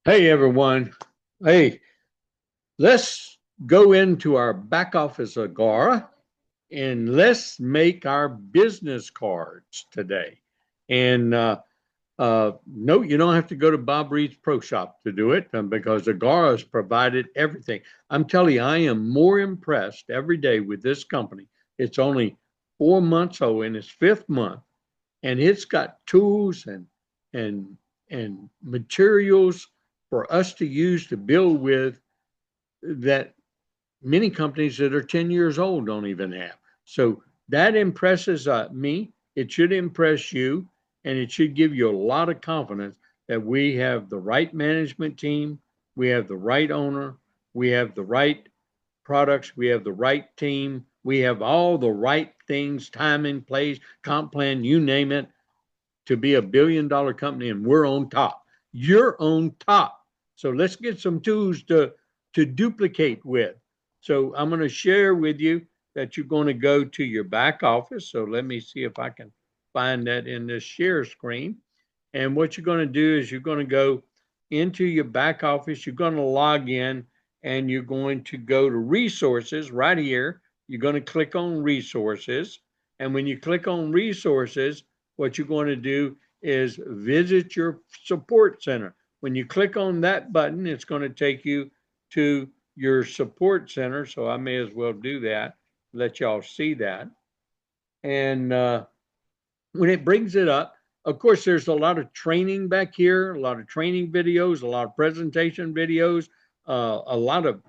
Hey everyone. Hey, let's go into our back office Agara and let's make our business cards today. And no, you don't have to go to Bob Reid's Pro Shop to do it because Agara has provided everything. I'm telling you, I am more impressed every day with this company. It's only 4 months old in its fifth month, and it's got tools and and materials for us to use to build with that many companies that are 10 years old don't even have. So that impresses me. It should impress you, and it should give you a lot of confidence that we have the right management team, we have the right owner, we have the right products, we have the right team, we have all the right things, time in place, comp plan, you name it, to be $1 billion company, and we're on top. You're on top. So let's get some tools to duplicate with. So I'm going to share with you that you're going to go to your back office. So let me see if I can find that in this share screen. And what you're going to do is you're going to go into your back office. You're going to log in and you're going to go to resources right here. You're going to click on resources. And when you click on resources, what you're going to do is visit your support center. When you click on that button, it's going to take you to your support center. So I may as well do that, let y'all see that. And when it brings it up, of course, there's a lot of training back here, a lot of training videos, a lot of presentation videos, a lot of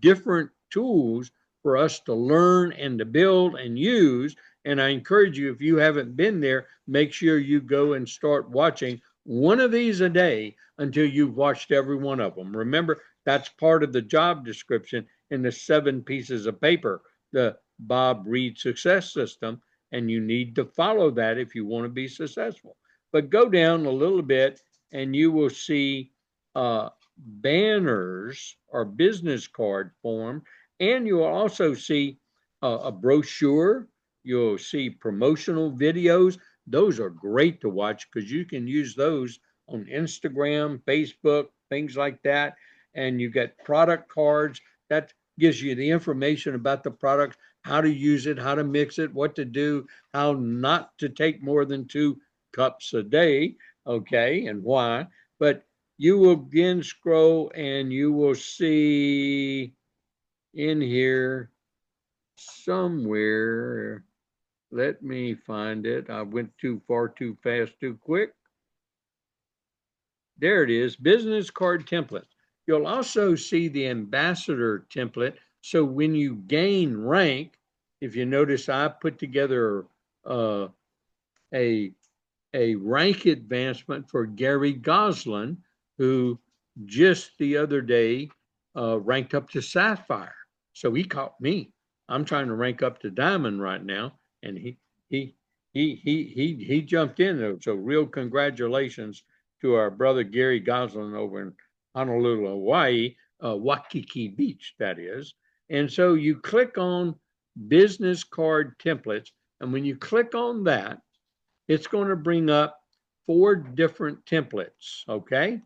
different tools for us to learn and to build and use. And I encourage you, if you haven't been there, make sure you go and start watching one of these a day until you've watched every one of them. Remember, that's part of the job description in the 7 pieces of paper, the Bob Reid success system, and you need to follow that if you want to be successful. But go down a little bit and you will see banners or business card form, and you'll also see a brochure. You'll see promotional videos. Those are great to watch because you can use those on Instagram, Facebook, things like that. And you get product cards that gives you the information about the product, how to use it, how to mix it, what to do, how not to take more than 2 cups a day, okay, and why. But you will again scroll and you will see in here somewhere. Let me find it. I went too far, too fast, too quick. There it is, business card template. You'll also see the ambassador template. So when you gain rank, if you notice, I put together uh, a rank advancement for Gary Goslin, who just the other day ranked up to Sapphire. So he caught me. I'm trying to rank up to Diamond right now, and he he jumped in there. So real congratulations to our brother Gary Goslin over in Honolulu, Hawaii, Waikiki Beach, that is. And so you click on business card templates, and when you click on that, it's going to bring up 4 different templates. Okay.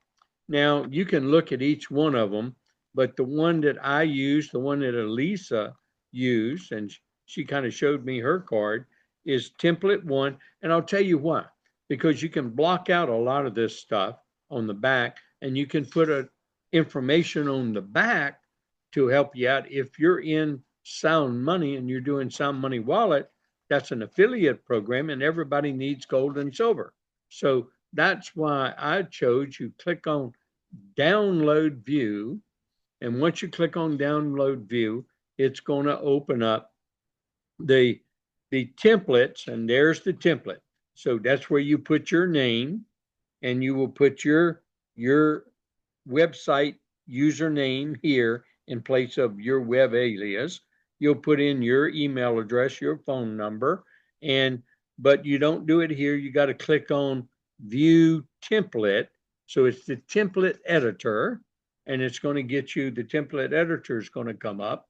Now you can look at each one of them, but the one that I use, the one that Elisa used, and she kind of showed me her card, is template 1. And I'll tell you why, because you can block out a lot of this stuff on the back and you can put a information on the back to help you out. If you're in Sound Money and you're doing Sound Money Wallet, that's an affiliate program and everybody needs gold and silver. So that's why I chose you click on download view. And once you click on download view, it's going to open up the templates, and there's the template. So that's where you put your name, and you will put your website username here in place of your web alias. You'll put in your email address, your phone number, and but you don't do it here. You got to click on view template. So it's the template editor, and it's going to get you, the template editor is going to come up.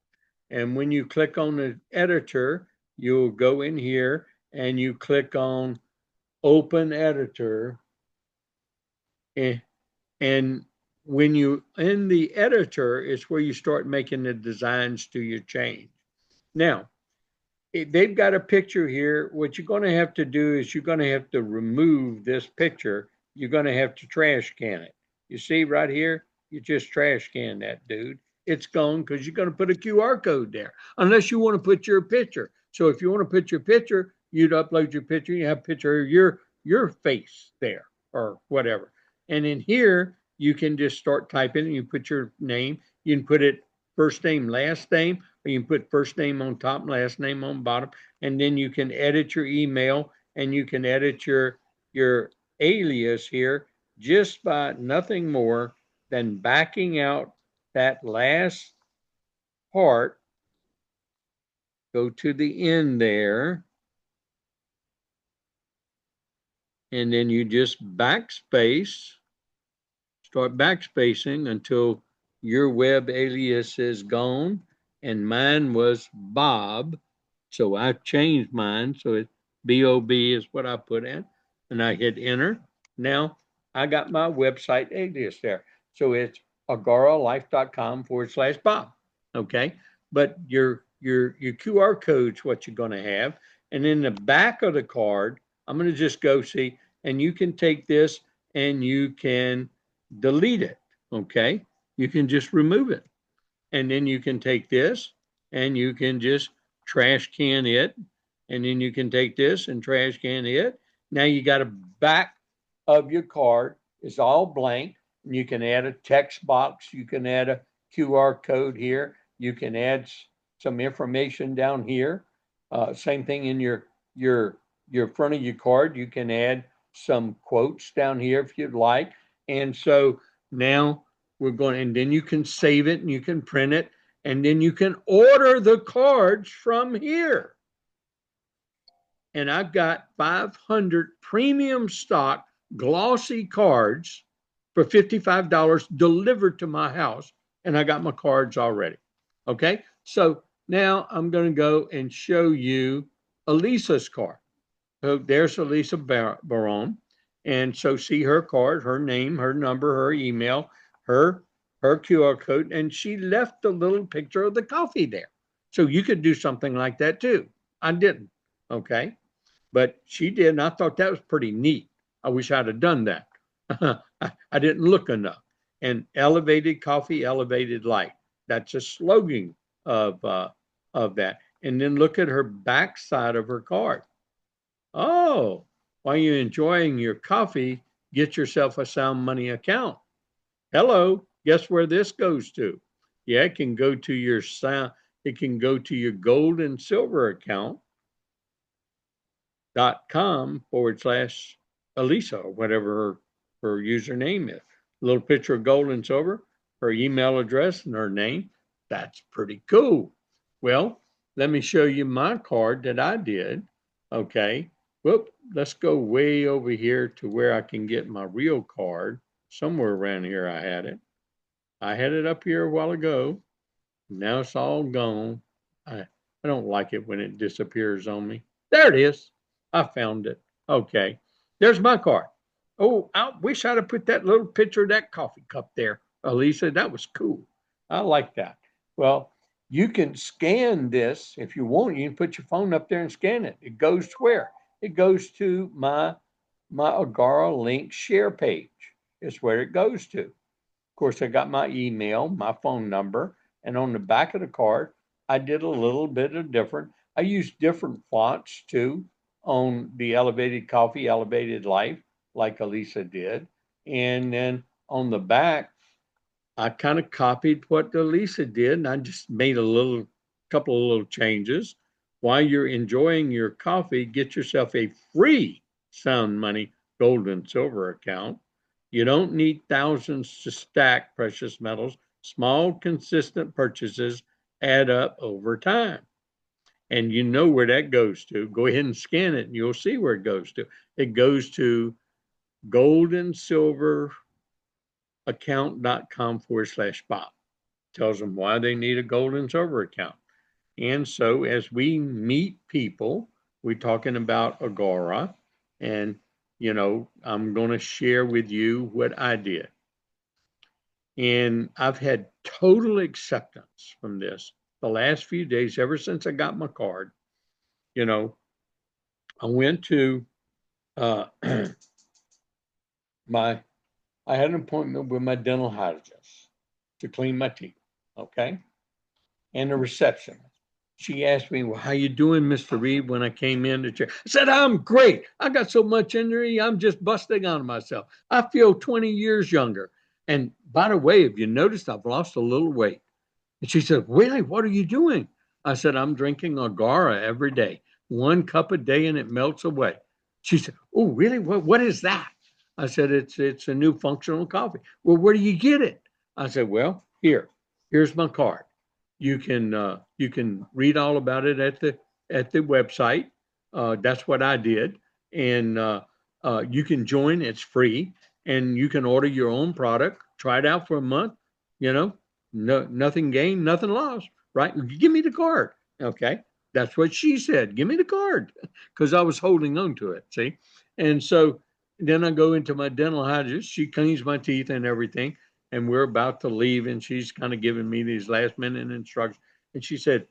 And when you click on the editor, you'll go in here and you click on open editor, and when you in the editor is where you start making the designs to your change. Now, they've got a picture here. What you're going to have to do is you're going to have to remove this picture. You're going to have to trash can it. You see right here, you just trash can that, dude. It's gone because you're going to put a QR code there, unless you want to put your picture. So if you want to put your picture, you'd upload your picture. You have a picture of your face there or whatever. And in here, you can just start typing and you put your name. You can put it first name, last name, or you can put first name on top, last name on bottom, and then you can edit your email and you can edit your alias here just by nothing more than backing out that last part. Go to the end there, and then you just backspace, start backspacing until your web alias is gone. And mine was Bob. So I changed mine. So it's Bob is what I put in. And I hit enter. Now I got my website alias there. So it's agaralife.com/Bob. Okay. But your QR code's what you're going to have. And in the back of the card, I'm going to just go see, and you can take this and you can delete it. Okay. You can just remove it. And then you can take this and you can just trash can it. And then you can take this and trash can it. Now you got a back of your card. It's all blank. And you can add a text box. You can add a QR code here. You can add some information down here. Same thing in your front of your card. You can add some quotes down here if you'd like. And so now we're going, and then you can save it and you can print it, and then you can order the cards from here. And I've got 500 premium stock glossy cards for $55 delivered to my house, and I got my cards already. Okay, so now I'm going to go and show you Elisa's card. So there's Elisa Baron. And so see her card, her name, her number, her email, her QR code, and she left a little picture of the coffee there. So you could do something like that too. I didn't, okay? But she did, and I thought that was pretty neat. I wish I'd have done that. I didn't look enough. And elevated coffee, elevated light. That's a slogan of that. And then look at her back side of her card. Oh, while you're enjoying your coffee, get yourself a Sound Money account. Hello, guess where this goes to? Yeah, it can go to your gold and silver account.com/Elisa or whatever her username is. A little picture of gold and silver, her email address and her name. That's pretty cool. Well, let me show you my card that I did. Okay. Whoop, let's go way over here to where I can get my real card. Somewhere around here I had it. I had it up here a while ago. Now it's all gone. I don't like it when it disappears on me. There it is. I found it. Okay. There's my card. Oh, I wish I'd have put that little picture of that coffee cup there, Elisa. That was cool. I like that. Well, you can scan this if you want. You can put your phone up there and scan it. It goes to where? It goes to my AGARA link share page. Is where it goes to. Of course, I got my email, my phone number, and on the back of the card, I did a little bit of different. I used different fonts too on the elevated coffee, elevated life, like Elisa did. And then on the back, I kind of copied what Elisa did, and I just made a couple of little changes. While you're enjoying your coffee, get yourself a free Sound Money gold and silver account. You don't need thousands to stack precious metals. Small, consistent purchases add up over time. And you know where that goes to. Go ahead and scan it, and you'll see where it goes to. It goes to gold and silver account.com/Bob. Tells them why they need a gold and silver account. And so as we meet people, we're talking about AGARA, and I'm going to share with you what I did. And I've had total acceptance from this the last few days, ever since I got my card. You know, I went to uh, my, I had an appointment with my dental hygienist to clean my teeth. Okay. And the receptionist. She asked me, "Well, how you doing, Mr. Reid?" When I came in the chair, I said, "I'm great. I got so much energy, I'm just busting out of myself. I feel 20 years younger." And by the way, if you noticed, I've lost a little weight. And she said, "Really? What are you doing?" I said, "I'm drinking AGARA every day, 1 cup a day, and it melts away." She said, "Oh, really? What is that?" I said, "It's a new functional coffee." "Well, where do you get it?" I said, "Well, here's my card. You can read all about it at the website. That's what I did, and you can join. It's free, and you can order your own product. Try it out for a month. You know, no, nothing gained, nothing lost. Right? Give me the card." Okay, that's what she said. "Give me the card," because I was holding on to it. See, and so then I go into my dental hygienist. She cleans my teeth and everything, and we're about to leave, and she's kind of giving me these last minute instructions. And she said,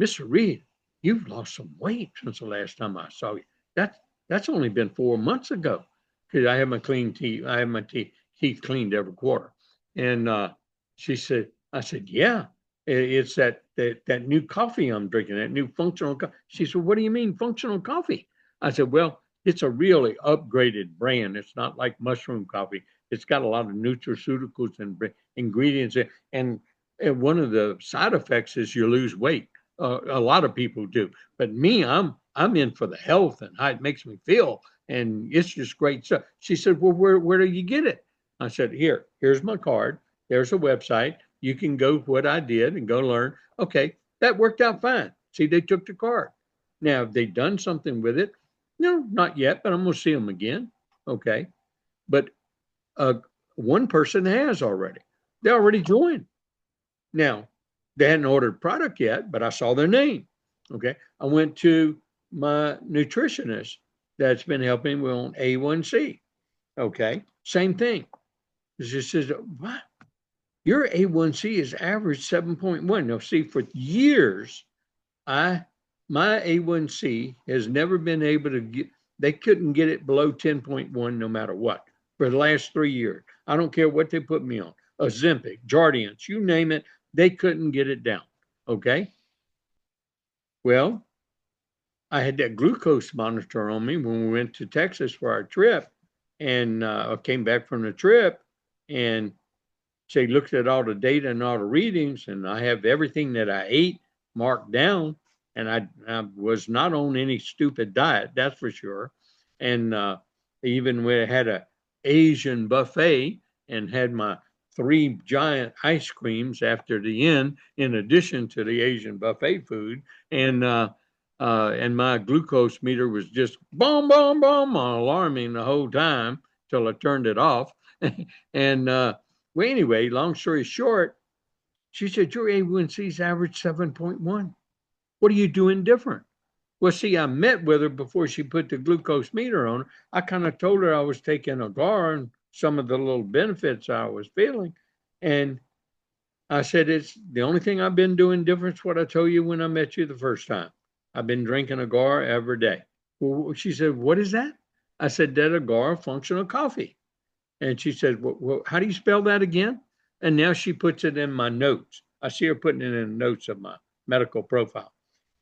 "Mr. Reid, you've lost some weight since the last time I saw you. That that's only been 4 months ago." Because I have my clean teeth, I have my teeth cleaned every quarter. And she said, I said, "Yeah, it's that new coffee I'm drinking, that new functional coffee." She said, "What do you mean functional coffee?" I said, "Well, it's a really upgraded brand. It's not like mushroom coffee. It's got a lot of nutraceuticals and ingredients. And one of the side effects is you lose weight. A lot of people do, but me, I'm in for the health and how it makes me feel, and it's just great stuff." She said, "Well, where do you get it?" I said, here's my card. There's a website. You can go what I did and go learn." Okay, that worked out fine. See, they took the card. Now, have they done something with it? No, not yet, but I'm going to see them again. Okay, but uh, one person has already. They already joined. Now, they hadn't ordered product yet, but I saw their name. Okay. I went to my nutritionist that's been helping me on A1C. Okay. Same thing. She says, "What? Your A1C is average 7.1." Now, see, for years, I my A1C has never been able to get, they couldn't get it below 10.1 no matter what for the last 3 years. I don't care what they put me on. Ozempic, Jardiance, you name it, they couldn't get it down. Okay. Well, I had that glucose monitor on me when we went to Texas for our trip, and I came back from the trip, and she looked at all the data and all the readings, and I have everything that I ate marked down, and I was not on any stupid diet, that's for sure. And even when I had a Asian buffet and had my 3 giant ice creams after the end, in addition to the Asian buffet food, and my glucose meter was just boom, boom, boom, alarming the whole time till I turned it off. And well, anyway, long story short, she said, "Your A1C's average 7.1. What are you doing different?" Well, see, I met with her before she put the glucose meter on. I kind of told her I was taking AGARA and some of the little benefits I was feeling. And I said, "It's the only thing I've been doing different is what I told you when I met you the first time. I've been drinking AGARA every day." Well, she said, "What is that?" I said, "That AGARA functional coffee." And she said, "Well, how do you spell that again?" And now she puts it in my notes. I see her putting it in the notes of my medical profile.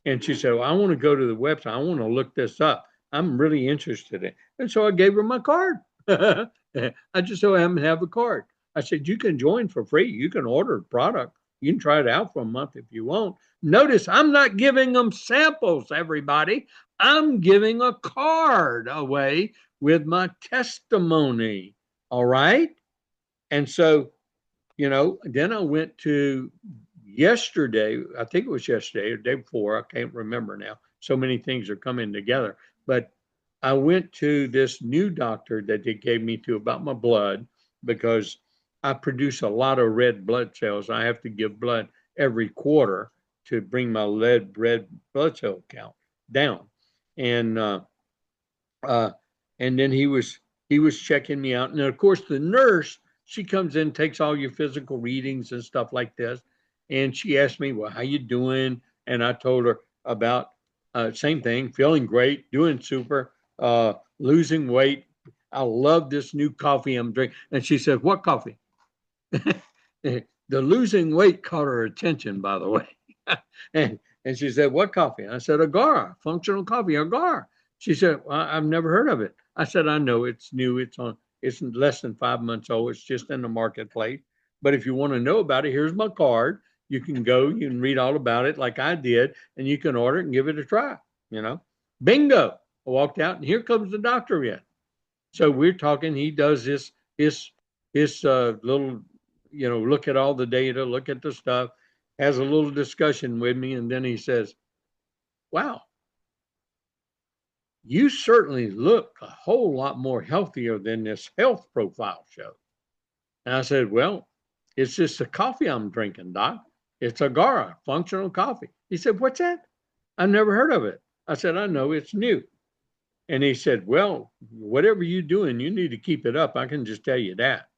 And she said, "Well, I want to go to the website. I want to look this up. I'm really interested in it." And so I gave her my card. I just so happen to have a card. I said, "You can join for free. You can order a product. You can try it out for a month if you want." Notice I'm not giving them samples, everybody. I'm giving a card away with my testimony. All right. And so, then I went to yesterday, I think it was yesterday or the day before, I can't remember now. So many things are coming together. But I went to this new doctor that they gave me to about my blood because I produce a lot of red blood cells. I have to give blood every quarter to bring my red blood cell count down. And uh, and then he was checking me out. And of course, the nurse she comes in, takes all your physical readings and stuff like this. And she asked me, well, how you doing? And I told her about same thing, feeling great, doing super, losing weight. I love this new coffee I'm drinking. And she said, what coffee? The losing weight caught her attention, by the way. and she said, what coffee? I said, AGARA, functional coffee, AGARA. She said, well, I've never heard of it. I said, I know it's new. It's less than 5 months old. It's just in the marketplace. But if you want to know about it, here's my card. You can go, you can read all about it like I did, and you can order it and give it a try, you know. Bingo. I walked out and here comes the doctor in. So we're talking, he does his little, you know, look at all the data, look at the stuff, has a little discussion with me, and then he says, wow, you certainly look a whole lot more healthier than this health profile shows. And I said, well, it's just the coffee I'm drinking, Doc. It's AGARA, functional coffee. He said, what's that? I've never heard of it. I said, I know, it's new. And he said, well, whatever you're doing, you need to keep it up. I can just tell you that.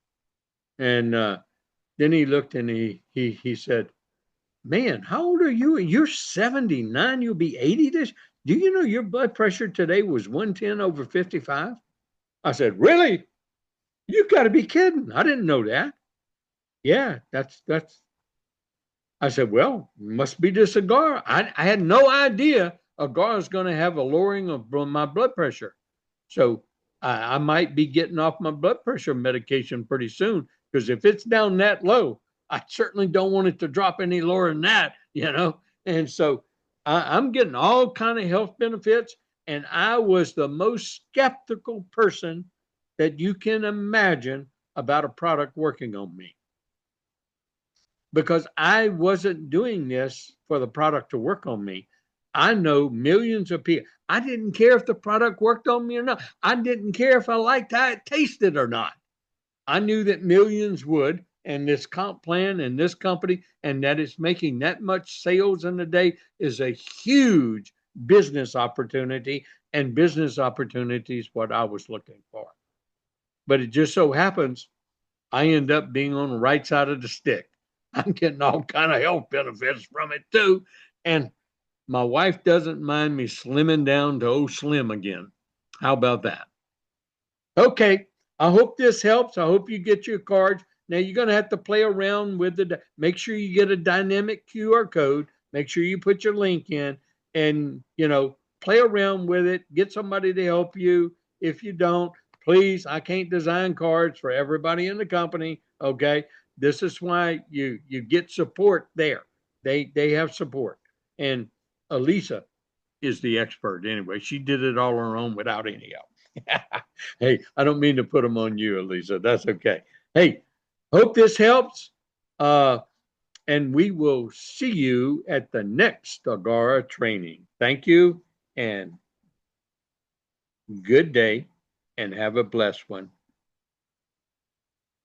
And then he looked and he said, man, how old are you? You're 79. You'll be 80 this. Do you know your blood pressure today was 110/55? I said, really? You got to be kidding. I didn't know that. Yeah, that's. I said, well, must be this AGARA. I had no idea AGARA is going to have a lowering of my blood pressure. So I might be getting off my blood pressure medication pretty soon, because if it's down that low, I certainly don't want it to drop any lower than that, you know. And so I'm getting all kind of health benefits, and I was the most skeptical person that you can imagine about a product working on me, because I wasn't doing this for the product to work on me. I know millions of people. I didn't care if the product worked on me or not. I didn't care if I liked how it tasted or not. I knew that millions would, and this comp plan and this company, and that it's making that much sales in a day is a huge business opportunity, and business opportunity is what I was looking for. But it just so happens I end up being on the right side of the stick. I'm getting all kind of health benefits from it too. And my wife doesn't mind me slimming down to old slim again. How about that? Okay. I hope this helps. I hope you get your cards. Now you're going to have to play around with make sure you get a dynamic QR code. Make sure you put your link in and, you know, play around with it. Get somebody to help you. If you don't, please, I can't design cards for everybody in the company. Okay. This is why you get support there. They have support. And Elisa is the expert anyway. She did it all on her own without any help. Hey, I don't mean to put them on you, Elisa. That's okay. Hey, hope this helps. And we will see you at the next AGARA training. Thank you and good day and have a blessed one.